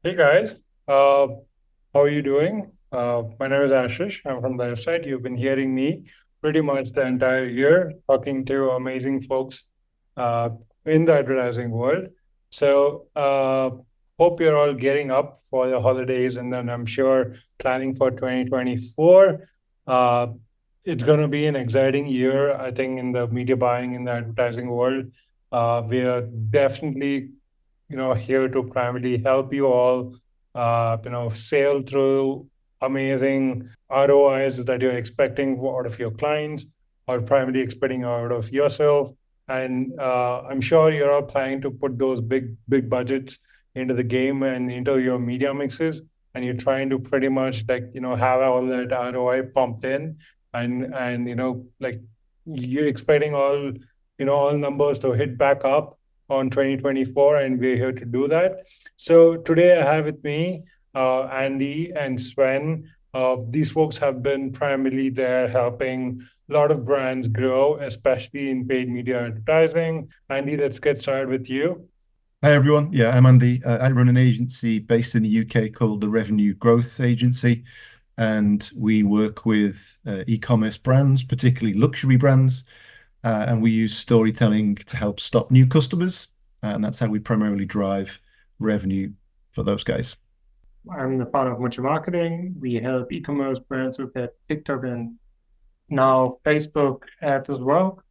Hey guys, how are you doing? My name is Ashish. I'm from Lifesight. You've been hearing me pretty much the entire year talking to amazing folks uh, in the advertising world. So, hope you're all getting up for the holidays, and then I'm sure planning for 2024. Uh, it's going to be an exciting year, I think, in the media buying in the advertising world. We are definitely here to primarily help you all, sail through amazing ROIs that you're expecting out of your clients or primarily expecting out of yourself. And I'm sure you're all planning to put those big budgets into the game and into your media mixes. And you're trying to pretty much have all that ROI pumped in and you're expecting all numbers to hit back up on 2024, and we're here to do that. So today I have with me Andy and Sven. These folks have been primarily there helping a lot of brands grow, especially in paid media advertising. Andy, let's get started with you. Hi everyone. Yeah, I'm Andy. I run an agency based in the UK called the Revenue Growth Agency, and we work with e-commerce brands, particularly luxury brands, and we use storytelling to help stop new customers, and that's how we primarily drive revenue for those guys. I'm the part of Muchow Marketing. We help e-commerce brands with their TikTok and now Facebook ads as well.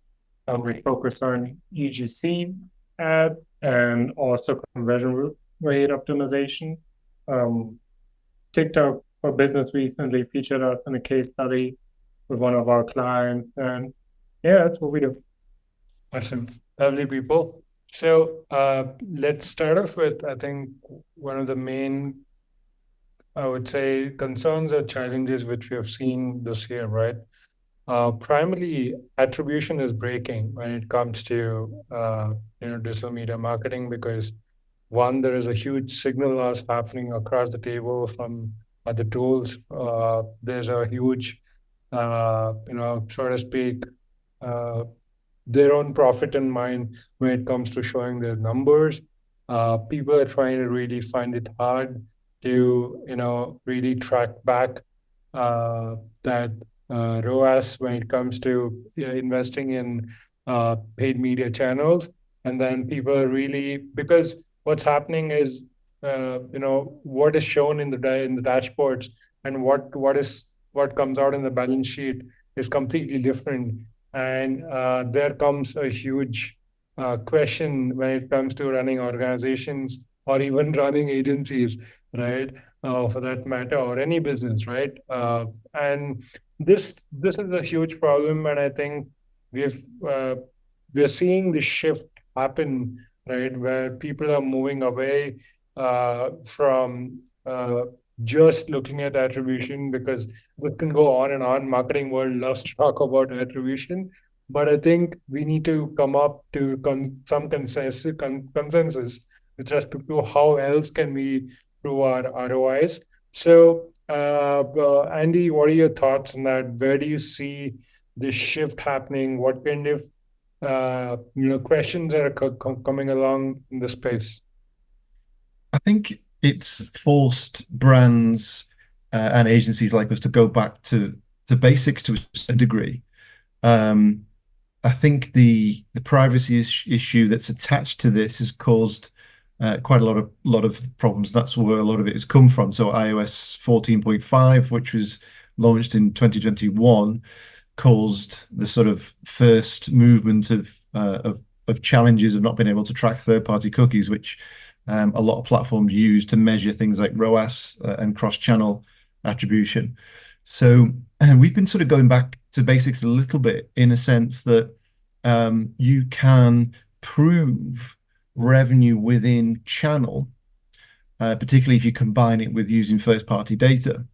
We focus on UGC ad and also conversion rate optimization. TikTok for Business recently featured us in a case study with one of our clients, and yeah, that's what we do. Awesome. Lovely people. So let's start off with, I think, one of the main, I would say, concerns or challenges which we have seen this year, right? Primarily, attribution is breaking when it comes to digital media marketing because one, there is a huge signal loss happening across the table from other tools. There's a huge, so to speak, uh, their own profit in mind when it comes to showing their numbers. People are trying to really find it hard to, really track back that ROAS when it comes to investing in paid media channels. And then people are really, because what's happening is, what is shown in the dashboards and what comes out in the balance sheet is completely different. And there comes a huge question when it comes to running organizations or even running agencies, right? For that matter, or any business, right? And this is a huge problem, and I think we've we're seeing this shift happen, right, where people are moving away from just looking at attribution because this can go on and on. Marketing world loves to talk about attribution, but I think we need to come up to some consensus with respect to how else can we prove our ROIs. So, Andy, what are your thoughts on that? Where do you see this shift happening? What kind of questions are coming along in the space? I think it's forced brands and agencies like us to go back to basics to a certain degree. Um, I think the privacy issue that's attached to this has caused quite a lot of problems. That's where a lot of it has come from. So iOS 14.5, which was launched in 2021, caused the sort of first movement of challenges of not being able to track third-party cookies, which a lot of platforms use to measure things like ROAS and cross-channel attribution. So we've been sort of going back to basics a little bit in a sense that you can prove revenue within channel, particularly if you combine it with using first-party data.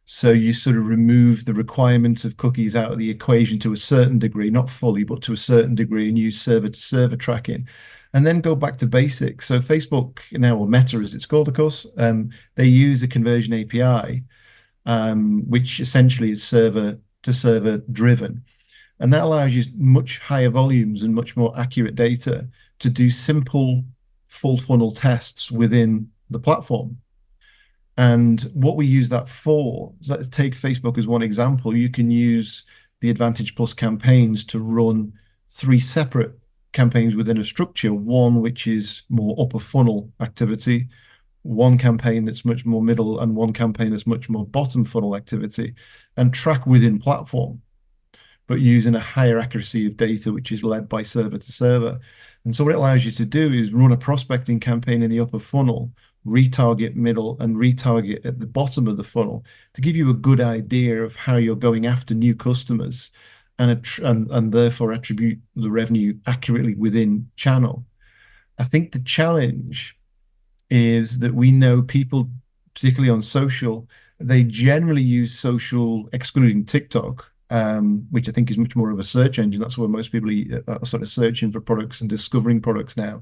So you sort of remove the requirement of cookies out of the equation to a certain degree, not fully, but to a certain degree, and use server-to-server tracking, and then go back to basics. So Facebook now, or Meta as it's called, of course, they use a conversion API, which essentially is server-to-server driven. And that allows you much higher volumes and much more accurate data to do simple full funnel tests within the platform. And what we use that for, let's take Facebook as one example. You can use the Advantage Plus campaigns to run 3 separate campaigns within a structure, one which is more upper funnel activity, one campaign that's much more middle, and one campaign that's much more bottom funnel activity, and track within platform, but using a higher accuracy of data, which is led by server to server. And so what it allows you to do is run a prospecting campaign in the upper funnel, retarget middle, and retarget at the bottom of the funnel to give you a good idea of how you're going after new customers and therefore attribute the revenue accurately within channel. I think the challenge is that we know people, particularly on social, they generally use social, excluding TikTok, which I think is much more of a search engine. That's where most people are sort of searching for products and discovering products now.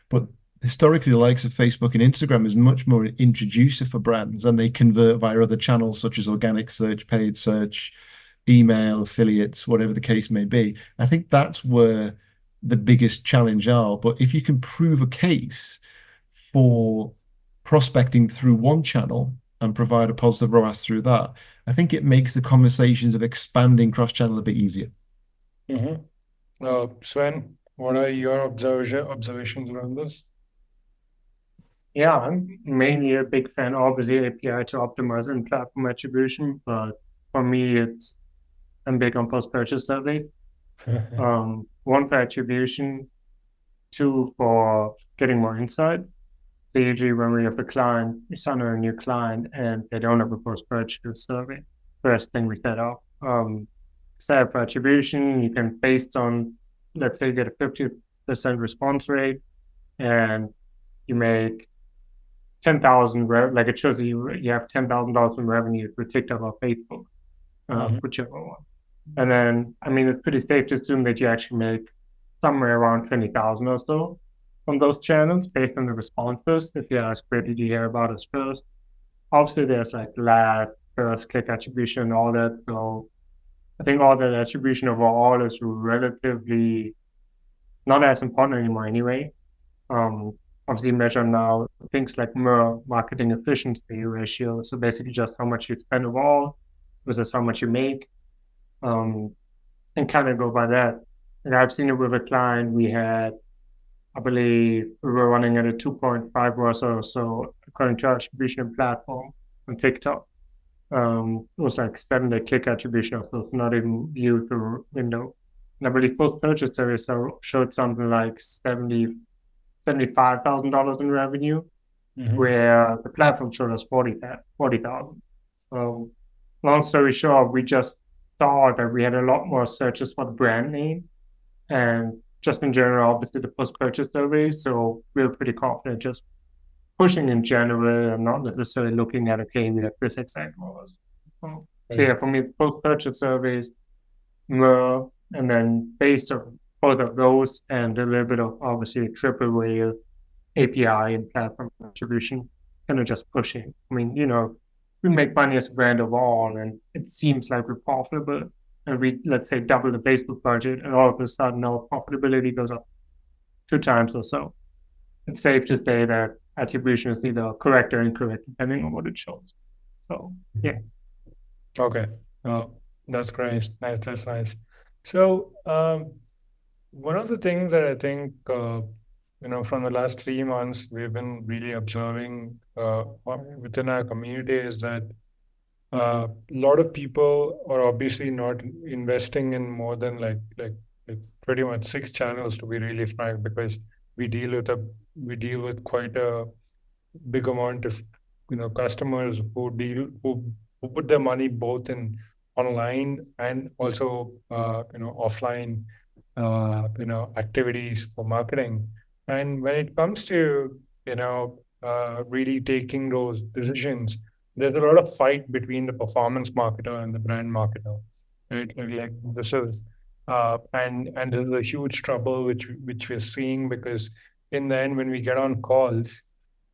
But historically, the likes of Facebook and Instagram is much more introducer for brands, and they convert via other channels such as organic search, paid search, email, affiliates, whatever the case may be. I think that's where the biggest challenge are. But if you can prove a case for prospecting through one channel and provide a positive ROAS through that, I think it makes the conversations of expanding cross-channel a bit easier. Sven, what are your observations around this? Yeah, I'm mainly a big fan, obviously, API to optimize and platform attribution, but for me, I'm big on post-purchase survey. One for attribution, 2 for getting more insight. So usually when we have a client, we sign a new client and they don't have a post-purchase survey, first thing we set up. Set up for attribution, you can, based on, let's say you get a 50% response rate and you make 10,000, like it shows you have $10,000 in revenue for TikTok or Facebook, whichever one. And then, I mean, it's pretty safe to assume that you actually make somewhere around 20,000 or so on those channels based on the responses. If you ask, where did you hear about us first? Obviously, there's like lag, first click attribution, and all that. So I think all that attribution overall is relatively not as important anymore anyway. Obviously, measure now things like marketing efficiency ratio. So basically just how much you spend overall versus how much you make. And kind of go by that. And I've seen it with a client we had, I believe we were running at a 2.5 or so according to our attribution platform on TikTok. It was like 7-day click attribution, so it's not even viewed through window. And I believe post-purchase service showed something like $75,000 in revenue, where the platform showed us 40,000. So long story short, we just saw that we had a lot more searches for the brand name and just in general, obviously the post-purchase surveys. So we were pretty confident just pushing in general and not necessarily looking at, okay, we have this exact ROAS. So yeah, for me, post-purchase surveys were, and then based on both of those and a little bit of obviously triple whale API and platform attribution, kind of just pushing. I mean, we make money as a brand overall, and it seems like we're profitable. And we, let's say, double the Facebook budget, and all of a sudden our profitability goes up 2 times or so. It's safe to say that attribution is either correct or incorrect, depending on what it shows. So, yeah. Okay. That's great. Nice. That's nice. So, one of the things that I think, from the last 3 months, we've been really observing within our community is that a lot of people are obviously not investing in more than like pretty much 6 channels, to be really frank, because we deal with quite a big amount of customers who put their money both in online and also offline activities for marketing. And when it comes to really taking those decisions, there's a lot of fight between the performance marketer and the brand marketer, right? Like this is and this is a huge trouble which we're seeing, because in the end, when we get on calls,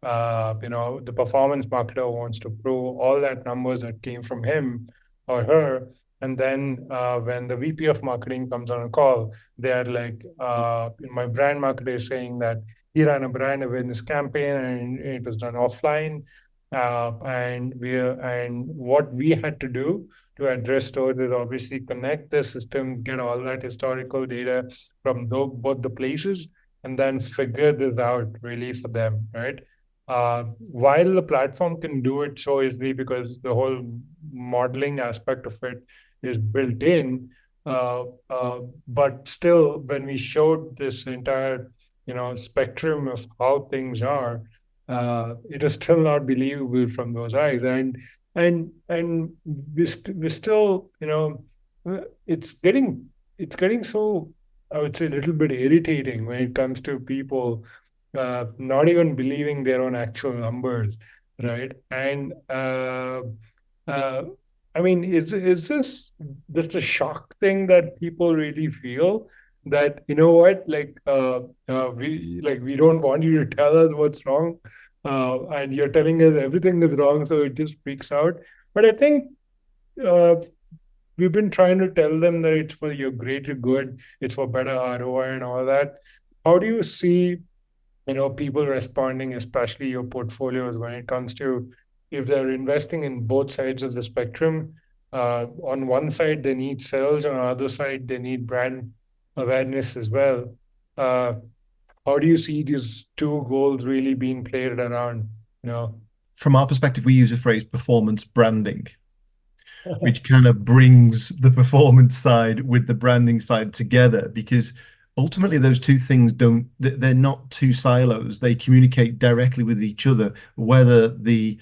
the performance marketer wants to prove all that numbers that came from him or her, and then when the VP of marketing comes on a call, they're like, my brand marketer is saying that he ran a brand awareness campaign, and it was done offline. And what we had to do to address those is obviously connect the systems, get all that historical data from both the places, and then figure this out really for them, right? While the platform can do it so easily because the whole modeling aspect of it is built in, but still, when we showed this entire spectrum of how things are, it is still not believable from those eyes, and we still, it's getting so, I would say, a little bit irritating when it comes to people not even believing their own actual numbers, right? And I mean, is this just a shock thing that people really feel, that what, we don't want you to tell us what's wrong, and you're telling us everything is wrong, so it just freaks out. But I think uh, we've been trying to tell them that it's for your greater good, it's for better ROI and all that. How do you see people responding, especially your portfolios, when it comes to, if they're investing in both sides of the spectrum? On one side, they need sales, on the other side, they need brand awareness as well. How do you see these two goals really being played around? From our perspective, we use a phrase performance branding, which kind of brings the performance side with the branding side together, because ultimately those two things they're not two silos. They communicate directly with each other, whether the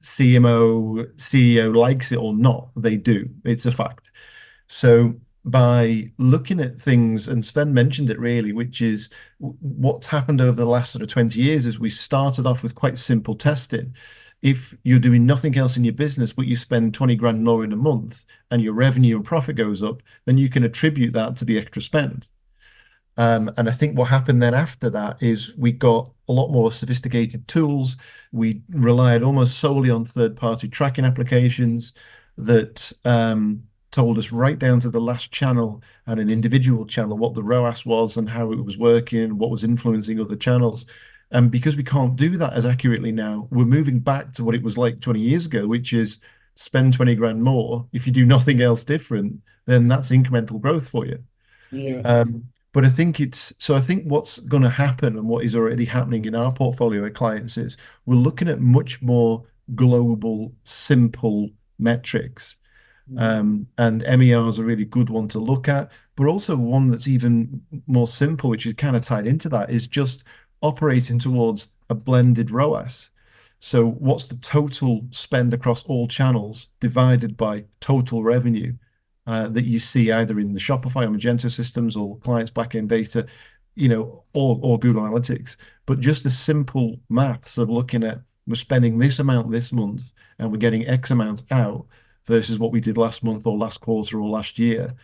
CMO CEO likes it or not. They do. It's a fact. So by looking at things, and Sven mentioned it really, which is what's happened over the last sort of 20 years, is we started off with quite simple testing. If you're doing nothing else in your business, but you spend 20 grand more in a month and your revenue and profit goes up, then you can attribute that to the extra spend. And I think what happened then after that is we got a lot more sophisticated tools. We relied almost solely on third-party tracking applications that told us right down to the last channel and an individual channel what the ROAS was and how it was working, what was influencing other channels. And because we can't do that as accurately now, we're moving back to what it was like 20 years ago, which is spend 20 grand more. If you do nothing else different, then that's incremental growth for you. Yeah. But I think what's going to happen, and what is already happening in our portfolio of clients, is we're looking at much more global, simple metrics. And MER is a really good one to look at, but also one that's even more simple, which is kind of tied into that, is just operating towards a blended ROAS. So what's the total spend across all channels divided by total revenue that you see either in the Shopify or Magento systems or clients backend data, or Google Analytics, but just the simple maths of looking at, we're spending this amount this month and we're getting X amount out versus what we did last month or last quarter or last year.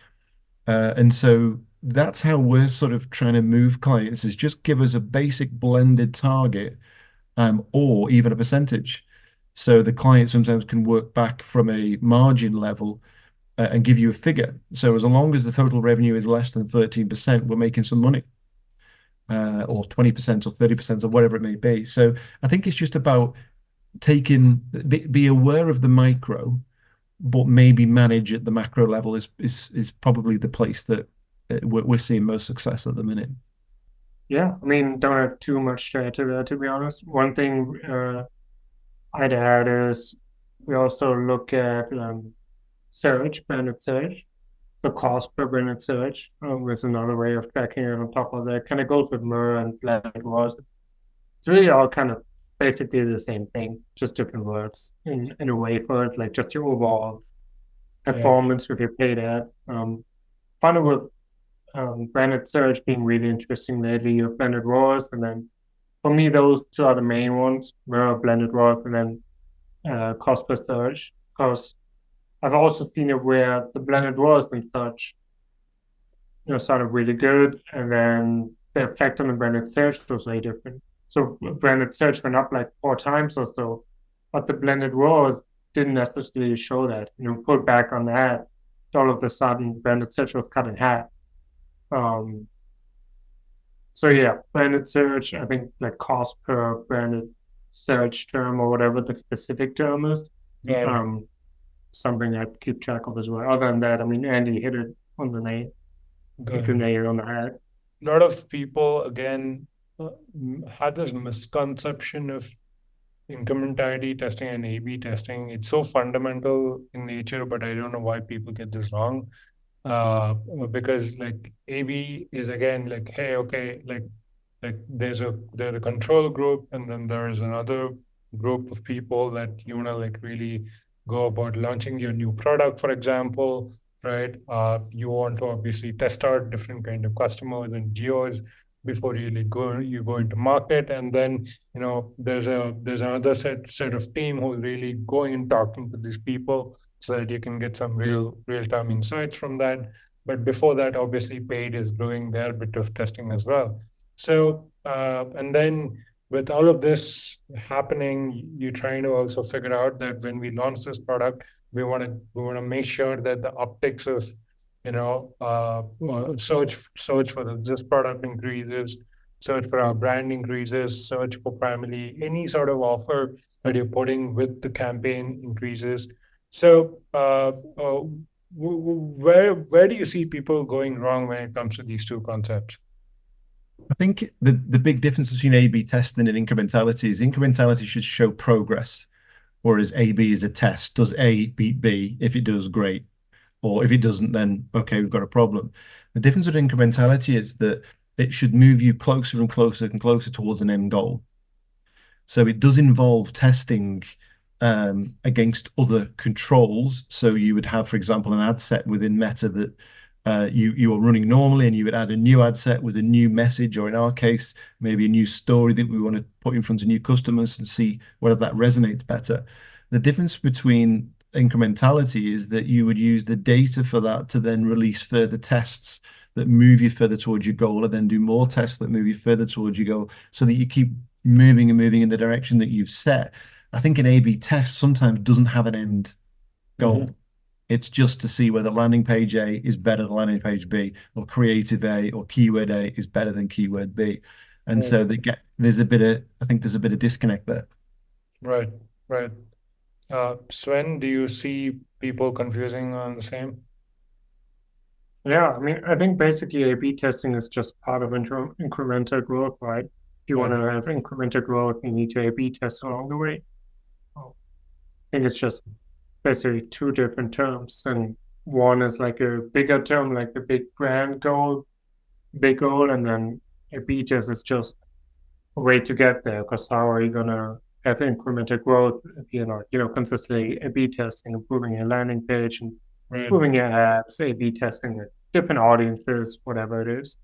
And so that's how we're sort of trying to move clients, is just give us a basic blended target, or even a percentage. So the client sometimes can work back from a margin level and give you a figure. So as long as the total revenue is less than 13%, we're making some money, or 20% or 30% or whatever it may be. So I think it's just about be aware of the micro, but maybe manage at the macro level is probably the place that we're seeing most success at the minute. Yeah, I mean, don't have too much to add to that, to be honest. One thing I'd add is we also look at search, branded search, the cost per branded search was another way of tracking it on top of that. Kind of goes with MER and blended ROAS. It's really all kind of basically the same thing, just different words in a way for it, like just your overall performance with your paid ad. Kind of with branded search being really interesting lately, your blended ROAS, and then for me, those two are the main ones, MER, blended ROAS, and then cost per search, because I've also seen it where the blended ROAS and such, sounded really good, and then the effect on the branded search was way different. So branded search went up like 4 times or so, but the blended ROAS didn't necessarily show that. Put back on that, all of a sudden branded search was cut in half. So So yeah, branded search, I think like cost per branded search term or whatever the specific term is, something I keep track of as well. Other than that, I mean, Andy hit it on the nail, hit the nail on the head. A lot of people, again, have this misconception of incrementality testing and A/B testing. It's so fundamental in nature, but I don't know why people get this wrong. Because like A/B is again like, hey, okay, like there's a control group, and then there's another group of people that you want to like really go about launching your new product, for example, right? You want to obviously test out different kind of customers and geos before you go into market, and then there's another set of team who's really going and talking to these people so that you can get some real time insights from that. But before that, obviously, paid is doing their bit of testing as well. So and then with all of this happening, you're trying to also figure out that when we launch this product, we want to make sure that the optics of search for this product increases, search for our brand increases, search for primarily any sort of offer that you're putting with the campaign increases. So where do you see people going wrong when it comes to these two concepts? I think the big difference between A/B testing and incrementality is incrementality should show progress, whereas A/B is a test. Does A beat B? If it does, great. Or if it doesn't, then okay, we've got a problem. The difference with incrementality is that it should move you closer and closer and closer towards an end goal. So it does involve testing against other controls. So you would have, for example, an ad set within Meta that you are running normally, and you would add a new ad set with a new message, or in our case, maybe a new story that we want to put in front of new customers and see whether that resonates better. The difference between incrementality is that you would use the data for that to then release further tests that move you further towards your goal, and then do more tests that move you further towards your goal, so that you keep moving and moving in the direction that you've set. I think an A/B test sometimes doesn't have an end goal. Mm-hmm. It's just to see whether landing page A is better than landing page B, or creative A or keyword A is better than keyword B. And so there's a bit of disconnect there. Right. Sven, do you see people confusing on the same? Yeah, I mean, I think basically A/B testing is just part of incremental growth, right? If you want to have incremental growth, you need to A/B test along the way. I think it's just basically two different terms, and one is like a bigger term, like the big brand goal, big goal, and then A/B test is just a way to get there. Because how are you gonna have incremental growth if you're consistently A/B testing, improving your landing page and improving your ads, A/B testing with different audiences, whatever it is.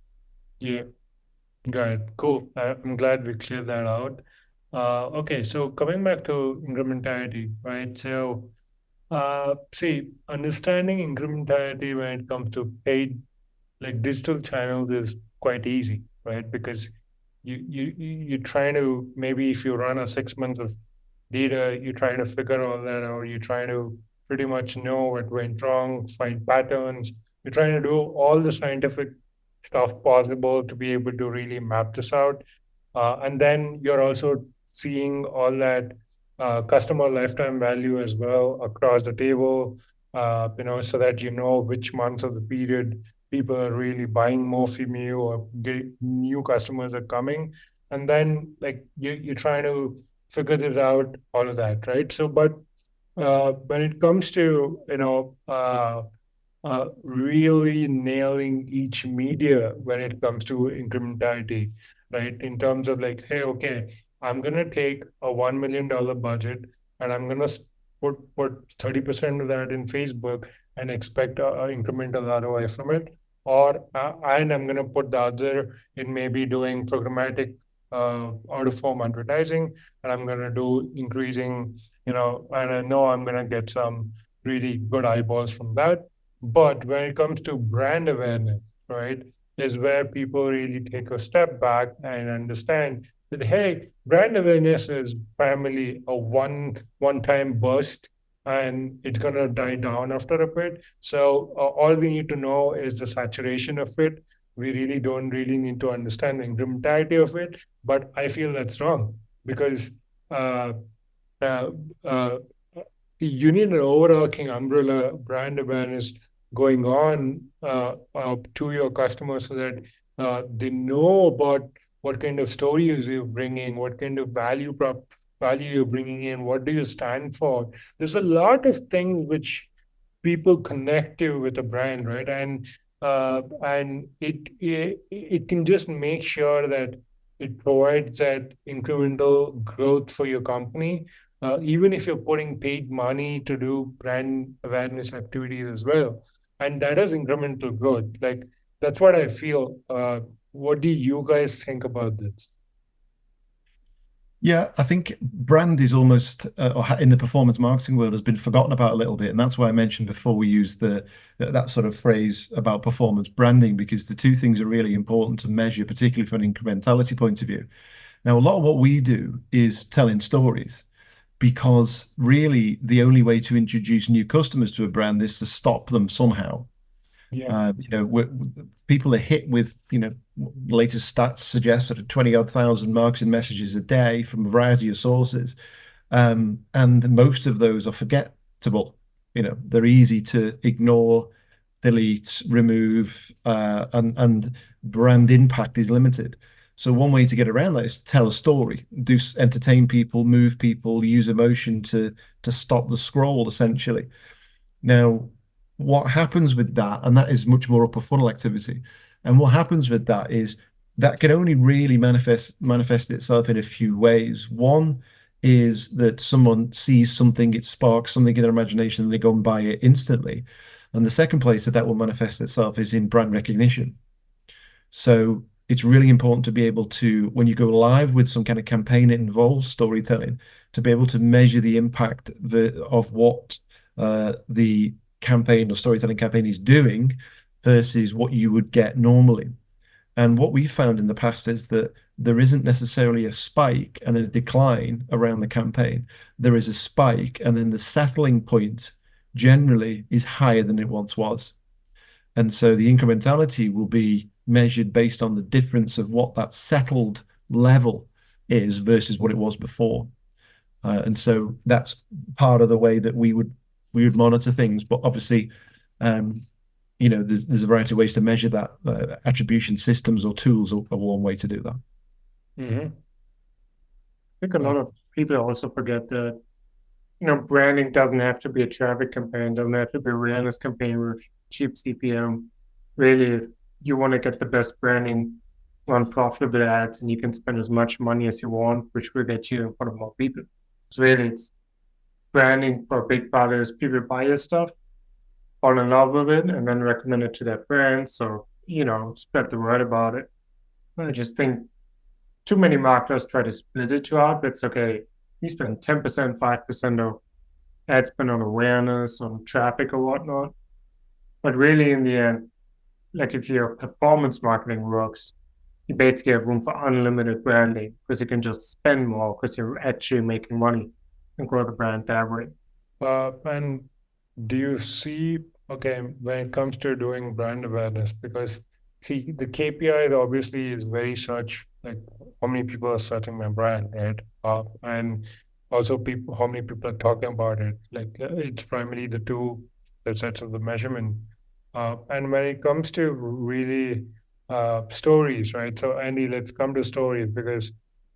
Yeah, got it. Cool. I'm glad we cleared that out. Okay, so coming back to incrementality, right? So see, understanding incrementality when it comes to paid, like digital channels, is quite easy, right? Because you're trying to, maybe if you run a 6 months of data, you're trying to figure all that out. You're trying to pretty much know what went wrong, find patterns. You're trying to do all the scientific stuff possible to be able to really map this out. And then you're also seeing all that customer lifetime value as well across the table, so that you know which months of the period people are really buying more from you, or new customers are coming. And then like you're trying to figure this out, all of that, right? So, but when it comes to, really nailing each media when it comes to incrementality, right? In terms of like, hey, okay, I'm going to take a $1 million budget, and I'm going to put 30% of that in Facebook and expect an incremental ROI from it. Or, and I'm going to put the other in maybe doing programmatic out of form advertising, and I'm going to do increasing, and I know I'm going to get some really good eyeballs from that. But when it comes to brand awareness, right, is where people really take a step back and understand that, hey, brand awareness is primarily a one-time burst, and it's going to die down after a bit. So all we need to know is the saturation of it. we really don't really need to understand the incrementality of it. But I feel that's wrong because uh, uh, uh, you need an overarching umbrella brand awareness going on to your customers so that they know about what kind of stories you're bringing, what kind of value you're bringing in, what do you stand for. There's a lot of things which people connect you with a brand, right? And it can just make sure that it provides that incremental growth for your company, even if you're putting paid money to do brand awareness activities as well. And that is incremental growth. Like that's what I feel. What do you guys think about this? Yeah, I think brand is almost, in the performance marketing world, has been forgotten about a little bit, and that's why I mentioned before we use that sort of phrase about performance branding, because the two things are really important to measure, particularly from an incrementality point of view. Now, a lot of what we do is telling stories, because really the only way to introduce new customers to a brand is to stop them somehow. Yeah. People are hit with, latest stats suggest sort of 20 odd thousand marketing messages a day from a variety of sources. And most of those are forgettable. They're easy to ignore, delete, remove, and brand impact is limited. So one way to get around that is to tell a story, entertain people, move people, use emotion to stop the scroll, essentially. Now, what happens with that, and that is much more upper funnel activity, and what happens with that is that can only really manifest itself in a few ways. One is that someone sees something, it sparks something in their imagination, and they go and buy it instantly. And the second place that will manifest itself is in brand recognition. So it's really important to be able to, when you go live with some kind of campaign that involves storytelling, to be able to measure the impact of what the campaign or storytelling campaign is doing versus what you would get normally. And what we found in the past is that there isn't necessarily a spike and then a decline around the campaign. There is a spike, and then the settling point generally is higher than it once was. And so the incrementality will be measured based on the difference of what that settled level is versus what it was before. And so that's part of the way that we would monitor things. But obviously, there's a variety of ways to measure that. Attribution systems or tools are one way to do that. I think a lot of people also forget that, branding doesn't have to be a traffic campaign, doesn't have to be a awareness campaign with cheap CPM. Really, you want to get the best branding, run profitable ads, and you can spend as much money as you want, which will get you in front of more people. So really, it's branding for a big part is people buy your stuff, fall in love with it, and then recommend it to their friends, or spread the word about it. I just think too many marketers try to split it out. That's okay. You spend 10%, 5% of ad spend on awareness, on traffic or whatnot. But really, in the end, like if your performance marketing works, you basically have room for unlimited branding because you can just spend more because you're actually making money and grow the brand that way. And do you see, okay, when it comes to doing brand awareness, because see, the KPI obviously is very such, like how many people are searching my brand, right? And also how many people are talking about it. Like it's primarily the two sets of the measurement. And when it comes to really stories, right? So Andy, let's come to stories because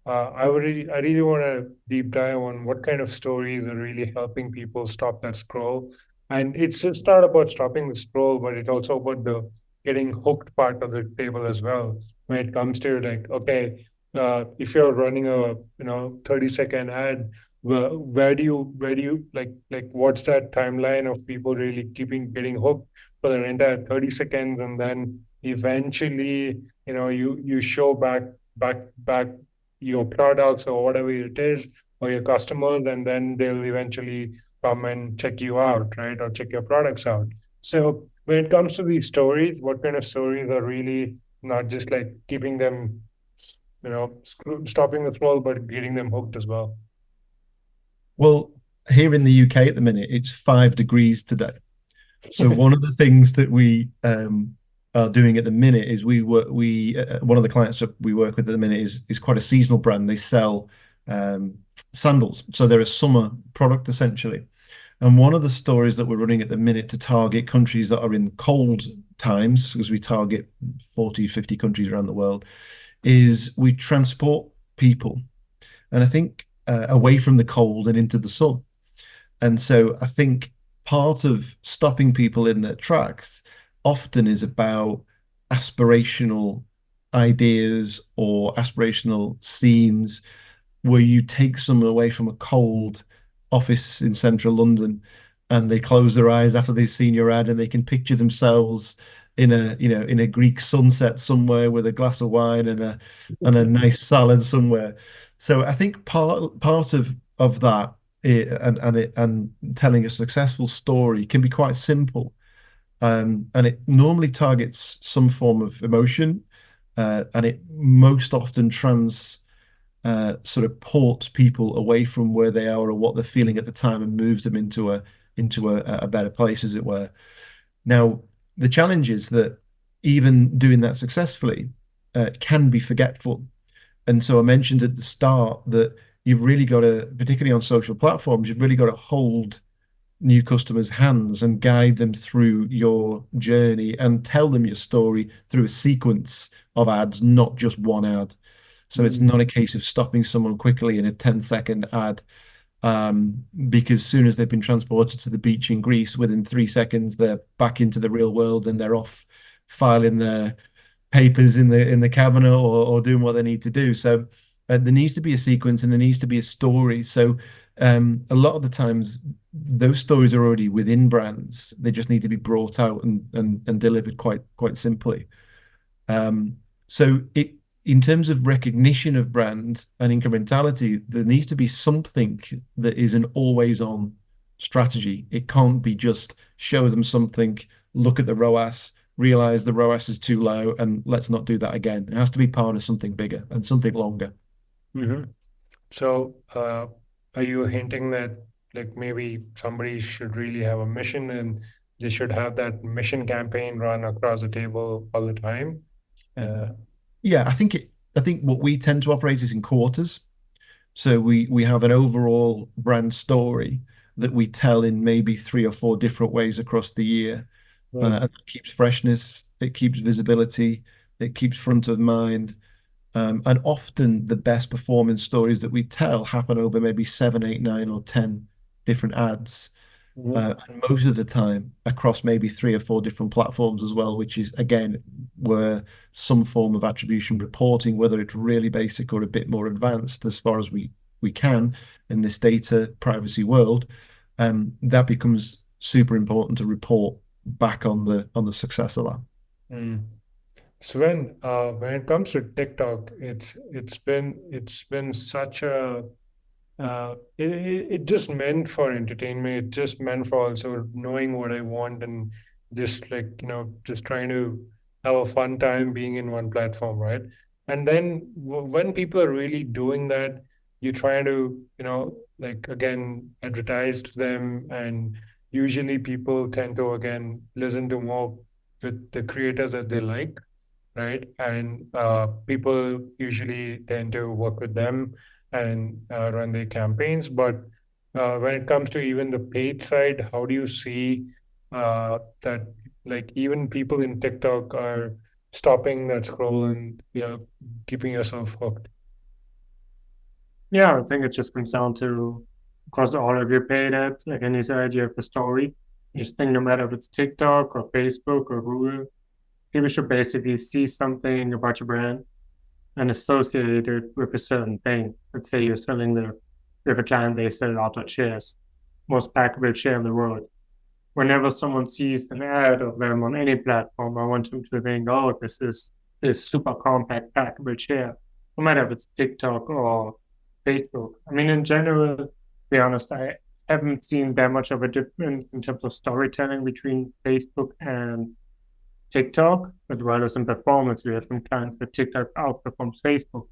I really want to deep dive on what kind of stories are really helping people stop that scroll. And it's just not about stopping the scroll, but it's also about the getting hooked part of the table as well. When it comes to like, okay, if you're running a 30-second ad, where do you like what's that timeline of people really getting hooked for the entire 30 seconds, and then eventually you show back your products or whatever it is or your customers, and then they'll eventually come and check you out, right, or check your products out. So when it comes to these stories, what kind of stories are really not just like keeping them, stopping the scroll, but getting them hooked as well? Well, here in the UK at the minute, it's 5 degrees today. So one of the things that we are doing at the minute is one of the clients that we work with at the minute is quite a seasonal brand. They sell sandals, so they're a summer product essentially. And one of the stories that we're running at the minute to target countries that are in cold times, because we target 40, 50 countries around the world, is we transport people, and I think away from the cold and into the sun. And so I think part of stopping people in their tracks often is about aspirational ideas or aspirational scenes where you take someone away from a cold office in central London and they close their eyes after they've seen your ad and they can picture themselves in a Greek sunset somewhere with a glass of wine and a nice salad somewhere. So I think part of that and telling a successful story can be quite simple. And it normally targets some form of emotion, and it most often sort of ports people away from where they are or what they're feeling at the time and moves them into a better place, as it were. Now, the challenge is that even doing that successfully can be forgetful. And so I mentioned at the start that you've really got to, particularly on social platforms, you've really got to hold new customers' hands and guide them through your journey and tell them your story through a sequence of ads, not just one ad. So it's not a case of stopping someone quickly in a 10-second ad, because as soon as they've been transported to the beach in Greece, within 3 seconds, they're back into the real world and they're off filing their papers in the cabinet or doing what they need to do. So there needs to be a sequence and there needs to be a story. So a lot of the times those stories are already within brands. They just need to be brought out and delivered quite simply. So in terms of recognition of brand and incrementality, there needs to be something that is an always-on strategy. It can't be just show them something, look at the ROAS, realize the ROAS is too low, and let's not do that again. It has to be part of something bigger and something longer. Mm-hmm. So are you hinting that like maybe somebody should really have a mission and they should have that mission campaign run across the table all the time? Yeah, I think what we tend to operate is in quarters. So we have an overall brand story that we tell in maybe 3 or 4 different ways across the year. And it keeps freshness, it keeps visibility, it keeps front of mind. And often the best performance stories that we tell happen over maybe 7, 8, 9, or 10 different ads. And most of the time across maybe 3 or 4 different platforms as well, which is again where some form of attribution reporting, whether it's really basic or a bit more advanced as far as we can in this data privacy world, that becomes super important to report back on the success of that. Sven, when it comes to TikTok, it's been such a it just meant for entertainment. It just meant for also knowing what I want and just like, just trying to have a fun time being in one platform, right? And then when people are really doing that, you try to, like again, advertise to them. And usually people tend to, again, listen to more with the creators that they like, right? And people usually tend to work with them and run their campaigns. But when it comes to even the paid side, how do you see that like even people in TikTok are stopping that scroll and keeping yourself hooked? Yeah, I think it just comes down to across all of your paid ads, like any side, you have the story. You just think no matter if it's TikTok or Facebook or Google, people should basically see something about your brand and associate it with a certain thing. Let's say you're selling the giant, they sell auto chairs, most packable chair in the world. Whenever someone sees an ad of them on any platform, I want them to think, oh, this is this super compact packable chair, no matter if it's TikTok or Facebook. I mean, in general, to be honest, I haven't seen that much of a difference in terms of storytelling between Facebook and TikTok, but rather some performance. We have some clients where TikTok outperforms Facebook.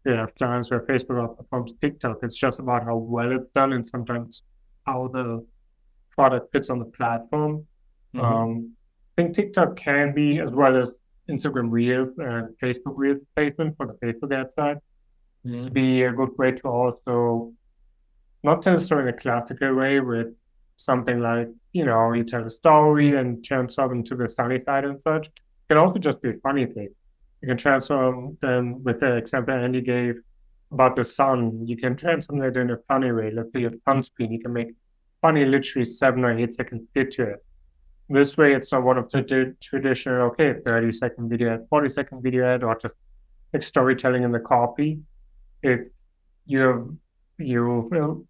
We have clients where Facebook outperforms TikTok. It's just about how well it's done and sometimes how the product fits on the platform. think TikTok can be, as well as Instagram Reels and Facebook Reels placement for the Facebook ad side, be a good way to also not tell a story in a classical way with something like, you tell a story and transform into the sunny side and such. It can also just be a funny thing. You can transform them with the example Andy gave about the sun. You can transform it in a funny way. Let's say a sunscreen. You can make funny, literally 7 or 8 second skit to it. This way, it's not one of the traditional, 30-second video ad, 40-second video ad, or just like storytelling in the copy. You've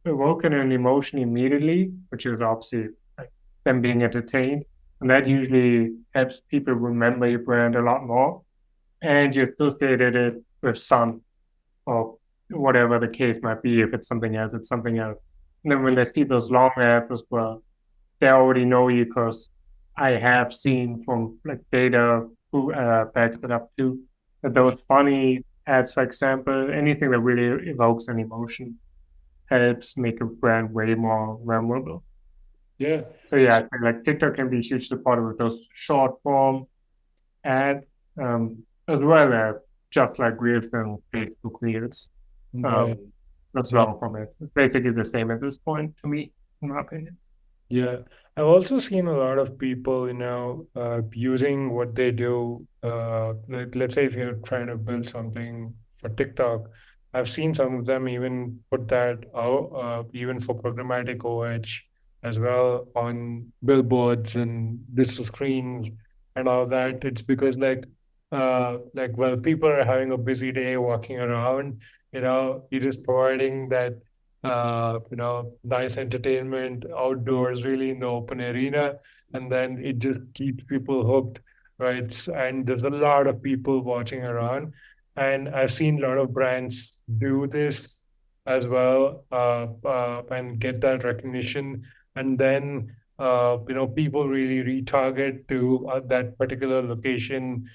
awoken an emotion immediately, which is obviously like them being entertained. And that usually helps people remember your brand a lot more. And you associated it with sun or whatever the case might be. If it's something else, it's something else. And then when they see those long ads as well, they already know you because I have seen from like data who backs it up too, that those funny ads, for example, anything that really evokes an emotion helps make a brand way more memorable. Yeah. So yeah, I think like TikTok can be a huge supporter with those short form ads, as well as just like Reels and Facebook Reels. That's long form it. It's basically the same at this point to me, in my opinion. Yeah, I've also seen a lot of people, using what they do. Like, let's say if you're trying to build something for TikTok, I've seen some of them even put that out, even for programmatic OH as well on billboards and digital screens and all that. It's because well, people are having a busy day walking around, you're just providing that nice entertainment outdoors, really in the open arena, and then it just keeps people hooked, right? And there's a lot of people watching around, and I've seen a lot of brands do this as well, and get that recognition, and then people really retarget to that particular location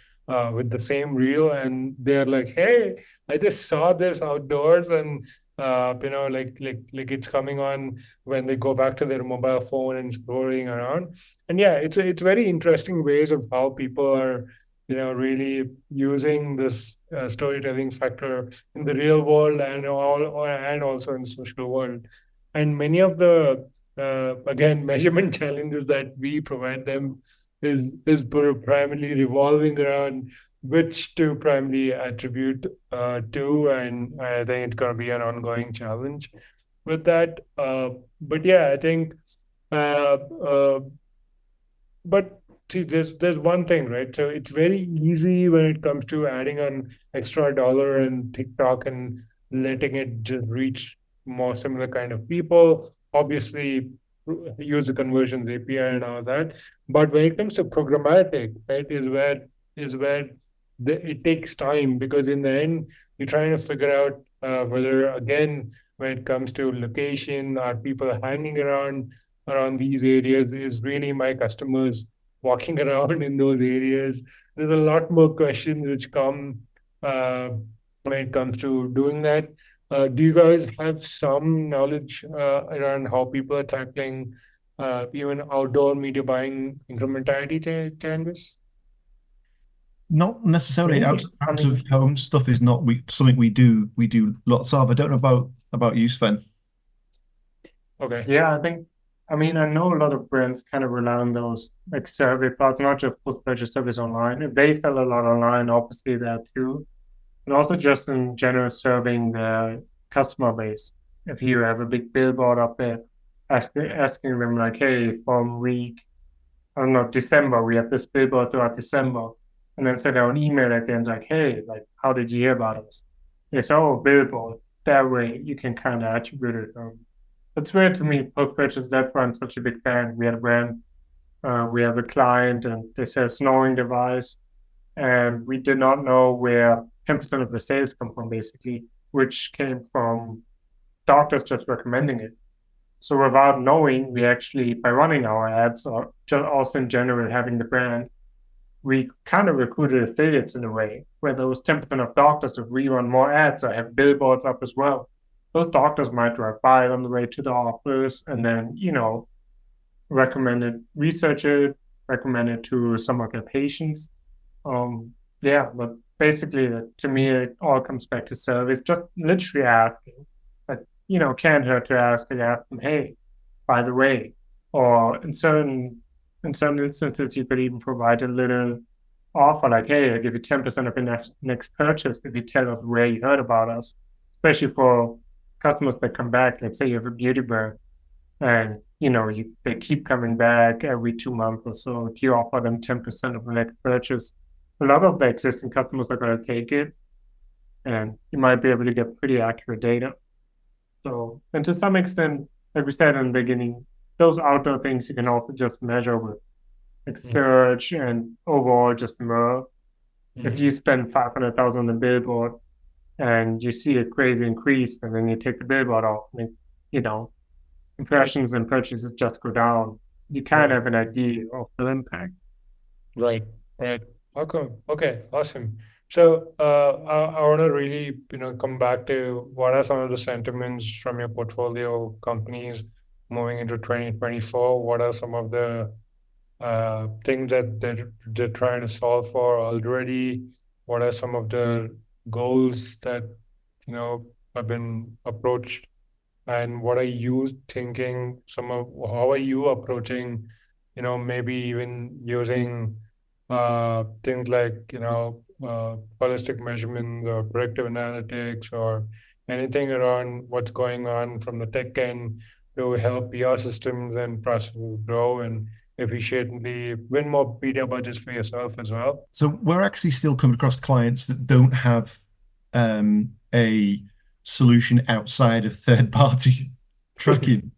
with the same reel, and they're like, "Hey, I just saw this outdoors," and like it's coming on when they go back to their mobile phone and scrolling around. And yeah, it's very interesting ways of how people are, really using this storytelling factor in the real world and also in the social world. And many of the again measurement challenges that we provide them is primarily revolving around which to primarily attribute to, and I think it's going to be an ongoing challenge with that. But yeah, I think, but see, there's one thing, right? So it's very easy when it comes to adding an extra dollar in TikTok and letting it just reach more similar kind of people. Obviously, use the conversions API and all that. But when it comes to programmatic, right, is where it takes time, because in the end, you're trying to figure out whether, again, when it comes to location, are people hanging around these areas? Is really my customers walking around in those areas? There's a lot more questions which come when it comes to doing that. Do you guys have some knowledge around how people are tackling even outdoor media buying incrementality challenges? Not necessarily. Out of home stuff is not something we do lots of. I don't know about you, Sven. Okay. Yeah, I know a lot of brands kind of rely on those like survey parts, not just post-purchase service online. If they sell a lot online, obviously that too. And also just in general serving the customer base. If you have a big billboard up there asking them like, hey, from week, I don't know, December, we have this billboard throughout December. And then send out an email at the end like, hey, like, how did you hear about us? They say, oh, billboard. That way you can kind of attribute it. It's weird to me, post-purchase, that's why I'm such a big fan. We had a brand, we have a client, and they said snoring device. And we did not know where 10% of the sales come from, basically, which came from doctors just recommending it. So without knowing, we actually, by running our ads, or just also in general having the brand, we kind of recruited affiliates in a way, where those 10% of doctors to rerun more ads or have billboards up as well. Those doctors might drive by on the way to the office and then, recommend it, research it, recommend it to some of their patients. Yeah, but basically, to me, it all comes back to service. Just literally asking, but can't hurt to ask them, hey, by the way, or in some instances, you could even provide a little offer like, hey, I'll give you 10% of your next purchase if you tell us where you heard about us, especially for customers that come back. Let's say you have a beauty brand and they keep coming back every 2 months or so. If you offer them 10% of the next purchase, a lot of the existing customers are going to take it, and you might be able to get pretty accurate data. So, and to some extent, like we said in the beginning, those outdoor things you can also just measure with like search and overall just MER. If you spend 500,000 on the billboard and you see a crazy increase, and then you take the billboard off, and impressions and purchases just go down, you kind of have an idea of the impact. Right. Okay. Awesome. So I want to really come back to what are some of the sentiments from your portfolio companies moving into 2024. What are some of the things that they're trying to solve for already? What are some of the goals that have been approached? And what are you thinking? How are you approaching? Maybe even using things like holistic measurements or predictive analytics or anything around what's going on from the tech end to help your systems and processes grow and efficiently win more media budgets for yourself as well. So we're actually still coming across clients that don't have a solution outside of third-party tracking.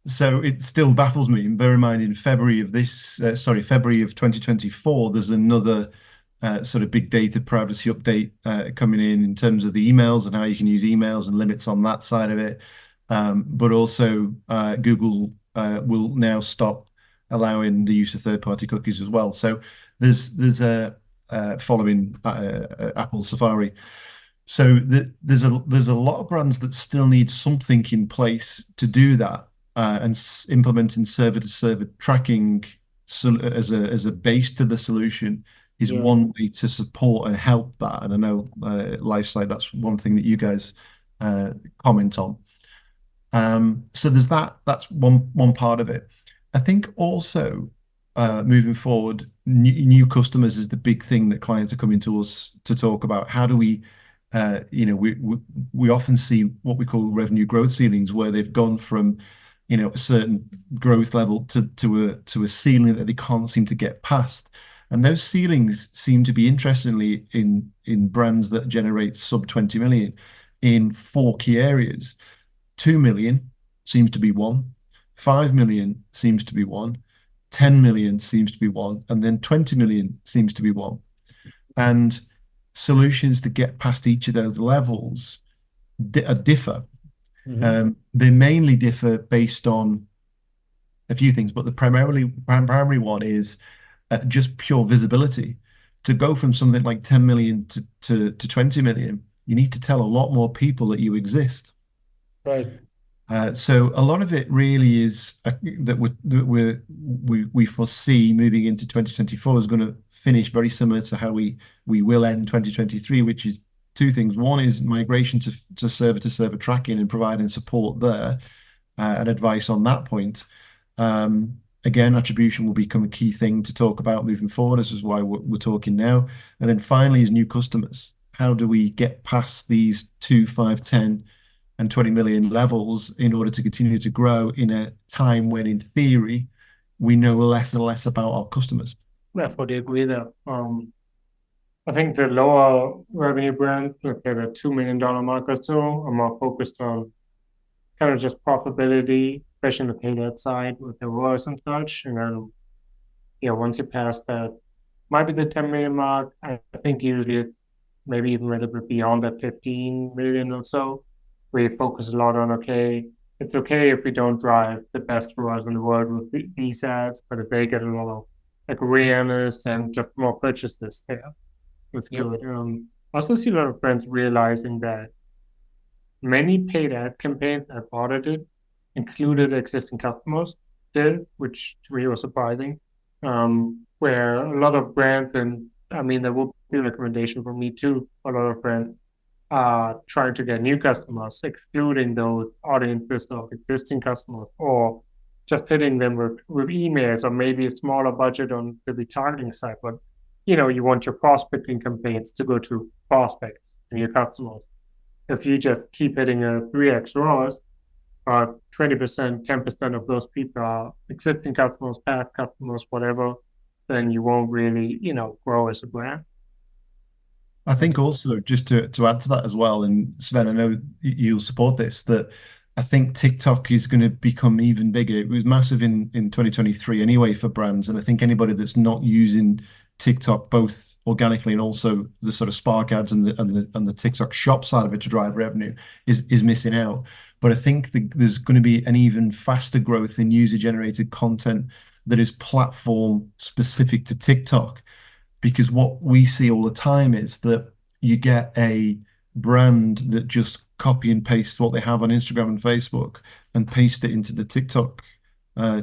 So it still baffles me. And bear in mind, in February of 2024, there's another sort of big data privacy update coming in terms of the emails and how you can use emails and limits on that side of it. But also Google will now stop allowing the use of third-party cookies as well. So there's a following Apple Safari. So there's a lot of brands that still need something in place to do that, and implementing server-to-server tracking as a base to the solution is one way to support and help that. And I know Lifesight, that's one thing that you guys comment on. So there's that's one part of it. I think also moving forward, new customers is the big thing that clients are coming to us to talk about. How do we we often see what we call revenue growth ceilings, where they've gone from a certain growth level to a ceiling that they can't seem to get past. And those ceilings seem to be, interestingly, in brands that generate sub 20 million in 4 key areas. 2 million seems to be one, 5 million seems to be one, 10 million seems to be one, and then 20 million seems to be one. And solutions to get past each of those levels differ. They mainly differ based on a few things, but the primary one is just pure visibility. To go from something like 10 million to 20 million, you need to tell a lot more people that you exist. Right. So a lot of it really is that we foresee moving into 2024 is going to finish very similar to how we will end 2023, which is 2 things. One is migration to server-to-server tracking and providing support there and advice on that point. Again, attribution will become a key thing to talk about moving forward. This is why we're talking now. And then finally is new customers. How do we get past these 2, 5, 10, and 20 million levels in order to continue to grow in a time when, in theory, we know less and less about our customers? I fully agree there. I think the lower revenue brands, like at a $2 million mark or so, are more focused on kind of just profitability, especially on the paid ad side with the ROAS and such. And then, once you pass that, might be the 10 million mark. I think usually it's maybe even a little bit beyond that 15 million or so. We focus a lot on, it's okay if we don't drive the best ROAS in the world with these ads, but if they get a lot of awareness and just more purchases there, it's good. I also see a lot of brands realizing that many paid ad campaigns I've audited included existing customers still, which to me was surprising. where a lot of brands, and I mean, there will be a recommendation from me too, a lot of brands are trying to get new customers, excluding those audiences of existing customers, or just hitting them with emails, or maybe a smaller budget on the retargeting side. But you want your prospecting campaigns to go to prospects and your customers. If you just keep hitting a 3x ROAS, 20%, 10% of those people are existing customers, past customers, whatever, then you won't really, grow as a brand. I think also just to add to that as well, and Sven, I know you'll support this, that I think TikTok is going to become even bigger. It was massive in 2023 anyway for brands, and I think anybody that's not using TikTok both organically and also the sort of Spark ads and the TikTok shop side of it to drive revenue is missing out. But I think there's going to be an even faster growth in user-generated content that is platform specific to TikTok. Because what we see all the time is that you get a brand that just copy and paste what they have on Instagram and Facebook and paste it into the TikTok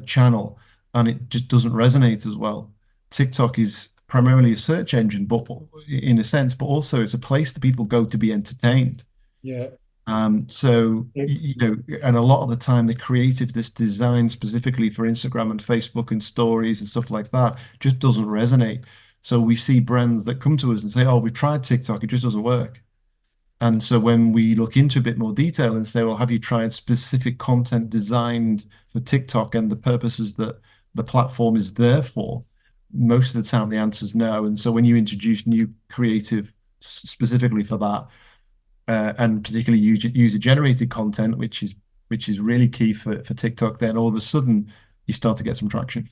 channel, and it just doesn't resonate as well. TikTok is primarily a search engine, but in a sense, but also it's a place that people go to be entertained. Yeah. So, and a lot of the time the creative that's designed specifically for Instagram and Facebook and stories and stuff like that just doesn't resonate. So we see brands that come to us and say, oh, we've tried TikTok, it just doesn't work. And so when we look into a bit more detail and say, well, have you tried specific content designed for TikTok and the purposes that the platform is there for? Most of the time the answer is no. And so when you introduce new creative specifically for that, and particularly user-generated content, which is really key for TikTok, then all of a sudden you start to get some traction.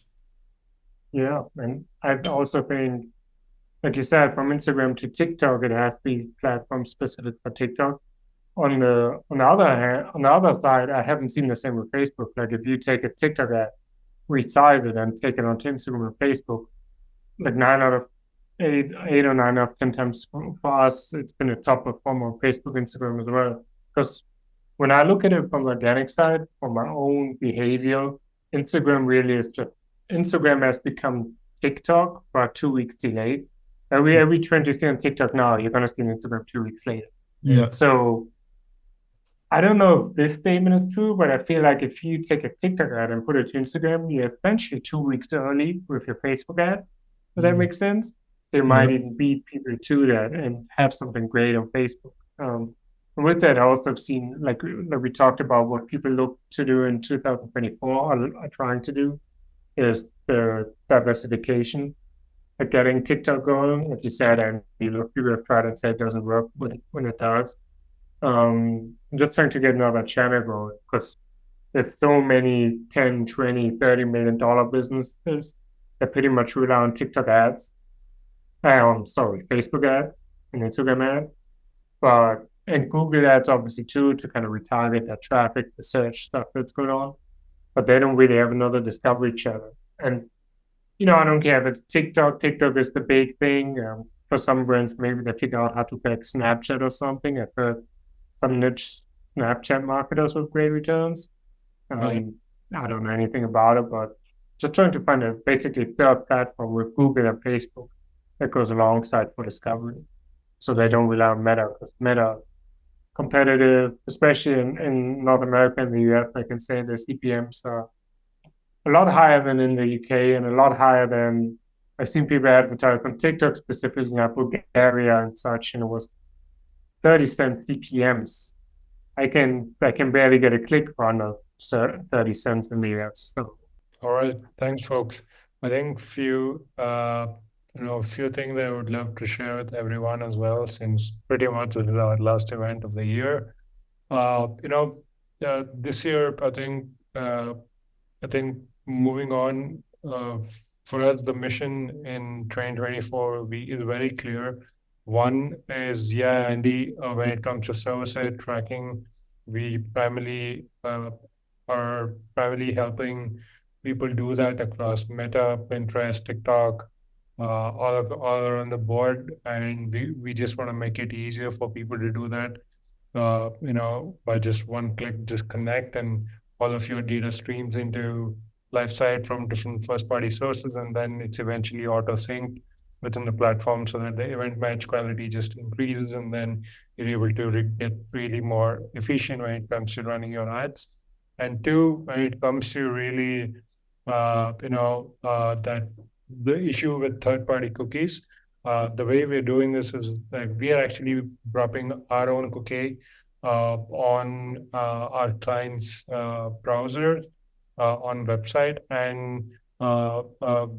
Yeah, and I also think, like you said, from Instagram to TikTok, it has to be platform specific for TikTok. On the other side, I haven't seen the same with Facebook. Like if you take a TikTok ad, resize it, and take it onto Instagram or Facebook, like 8 or 9 out of 10 times for us, it's been a top performer on Facebook, Instagram as well. Because when I look at it from the organic side, from my own behavior, Instagram has become TikTok for 2 weeks delayed. Every trend you see on TikTok now, you're going to see on Instagram 2 weeks later. Yeah. So I don't know if this statement is true, but I feel like if you take a TikTok ad and put it to Instagram, you're essentially 2 weeks early with your Facebook ad. Does that make sense? There might even beat people to that and have something great on Facebook. And with that, I also have seen, like we talked about, what people look to do in 2024 are trying to do is the diversification, like getting TikTok going. Like you said, and people have tried and said it doesn't work when it does. Just trying to get another channel going, because there's so many 10, 20, $30 million businesses that pretty much rely on TikTok ads. Facebook ads and Instagram ads, and Google ads obviously too, to kind of retarget that traffic, the search stuff that's going on. But they don't really have another discovery channel. And I don't care if it's TikTok. TikTok is the big thing. For some brands, maybe they figure out how to pick Snapchat or something. I've heard some niche Snapchat marketers with great returns. I don't know anything about it, but just trying to find a basically third platform with Google and Facebook that goes alongside for discovery. So they don't rely on Meta, because Meta competitive, especially in North America and the US, I can say the CPMs are a lot higher than in the UK and a lot higher than I've seen people advertise on TikTok, specifically in Bulgaria and such, and it was 30-cent CPMs. I can barely get a click for under 30 cents in the US. So. All right, thanks, folks. I think few things I would love to share with everyone as well, since pretty much this is our last event of the year. This year, I think moving on, for us, the mission in 2024 is very clear. One is, Andy, when it comes to server-side tracking, we primarily are helping people do that across Meta, Pinterest, TikTok, all around the board, and we just want to make it easier for people to do that. By just one click, just connect, and all of your data streams into Lifesight from different first-party sources, and then it's eventually auto-synced within the platform so that the event match quality just increases, and then you're able to get really more efficient when it comes to running your ads. And two, when it comes to really, that the issue with third-party cookies, the way we're doing this is like we are actually dropping our own cookie on our client's browser on website, and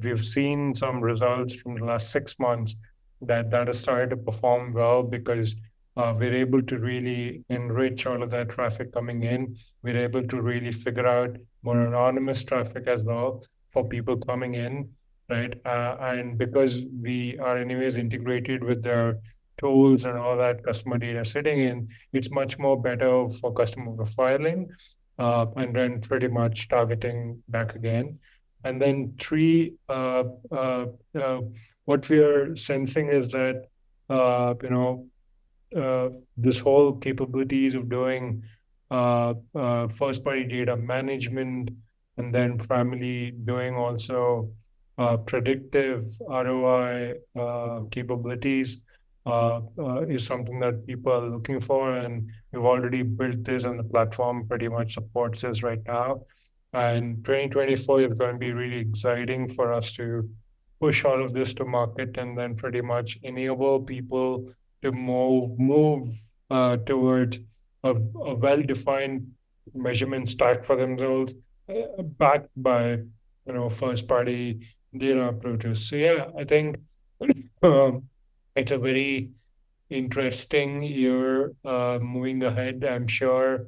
we've seen some results from the last 6 months that has started to perform well because we're able to really enrich all of that traffic coming in. We're able to really figure out more anonymous traffic as well for people coming in, right? And because we are anyways integrated with their tools and all that customer data sitting in, it's much more better for customer profiling and then pretty much targeting back again. And then three, what we are sensing is that, this whole capabilities of doing first-party data management and then primarily doing also predictive ROI capabilities is something that people are looking for, and we've already built this, and the platform pretty much supports this right now. And 2024 is going to be really exciting for us to push all of this to market and then pretty much enable people to move toward a well-defined measurement stack for themselves, backed by first-party data approaches. So yeah, I think it's a very interesting year moving ahead. I'm sure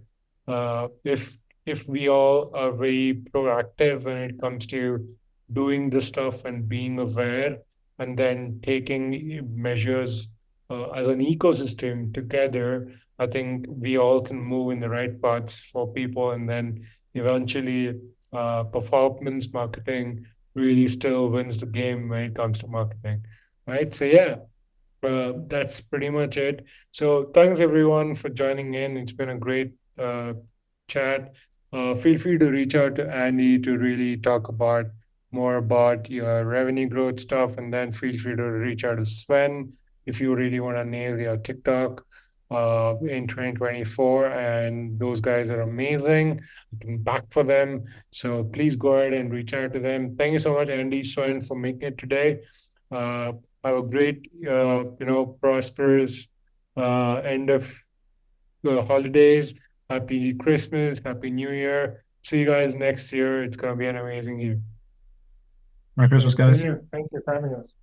if we all are very proactive when it comes to doing this stuff and being aware and then taking measures as an ecosystem together, I think we all can move in the right paths for people, and then eventually performance marketing really still wins the game when it comes to marketing, right? So yeah, that's pretty much it. So thanks everyone for joining in. It's been a great chat. Feel free to reach out to Andy to really talk about more about your revenue growth stuff, and then feel free to reach out to Sven if you really want to nail your TikTok in 2024. And those guys are amazing. You can back for them. So please go ahead and reach out to them. Thank you so much, Andy, Sven, for making it today. Have a great, prosperous end of the holidays. Happy Christmas, Happy New Year. See you guys next year. It's going to be an amazing year. Merry Christmas, guys. Thank you for having us.